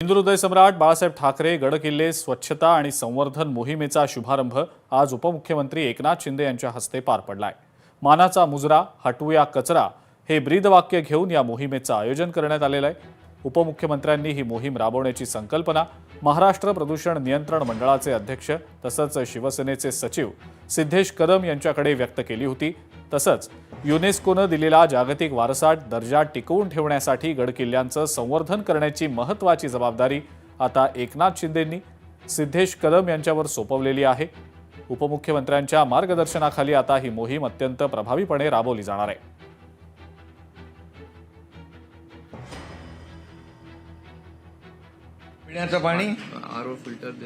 हिंदुहृदय सम्राट बाळासाहेब ठाकरे गडकिल्ले स्वच्छता आणि संवर्धन मोहिमेचा शुभारंभ आज उपमुख्यमंत्री एकनाथ शिंदे यांच्या हस्ते पार पडलाय। मानाचा मुजरा हटवूया कचरा हे ब्रीदवाक्य घेऊन या मोहिमेचं आयोजन करण्यात आलेलं आहे। उपमुख्यमंत्र्यांनी ही मोहीम राबवण्याची संकल्पना महाराष्ट्र प्रदूषण नियंत्रण मंडळाचे अध्यक्ष तसंच शिवसेनेचे सचिव सिद्धेश कदम यांच्याकडे व्यक्त केली होती। तसंच युनेस्कोने दिलेला जागतिक वारसा दर्जा टिकवून ठेवण्यासाठी गडकिल्ल्यांचं संवर्धन करण्याची महत्त्वाची जबाबदारी आता एकनाथ शिंदेंनी सिद्धेश कदम यांच्यावर सोपवलेली आहे। उपमुख्यमंत्र्यांच्या मार्गदर्शनाखाली आता ही मोहीम अत्यंत प्रभावीपणे राबवली जाणार आहे। पिण्याचं पाणी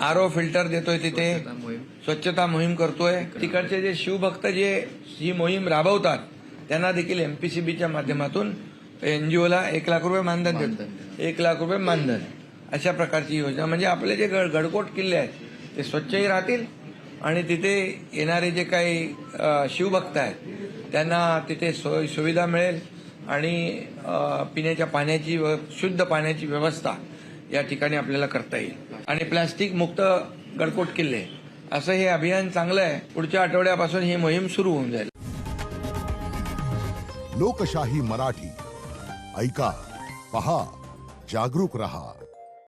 आरओ फिल्टर देतोय, तिथे स्वच्छता मोहीम करतोय। तिकडचे जे शिवभक्त जे ही मोहीम राबवतात त्यांना देखील एमपीसीबीच्या माध्यमातून एनजीओला 1 लाख रुपये मानधन देतात। 1 लाख रुपये मानधन अशा प्रकारची योजना म्हणजे आपले जे गडकोट किल्ले आहेत ते स्वच्छही राहतील आणि तिथे येणारे जे काही शिवभक्त आहेत त्यांना तिथे सुविधा मिळेल आणि पिण्याच्या पाण्याची व शुद्ध पाण्याची व्यवस्था या ठिकाणी आपल्याला करता येईल आणि प्लास्टिक मुक्त गडकोट किल्ले असं हे अभियान चांगलं आहे। पुढच्या आठवड्यापासून ही मोहीम सुरू होऊन जाईल। लोकशाही मराठी ऐका, पहा, जागरूक रहा।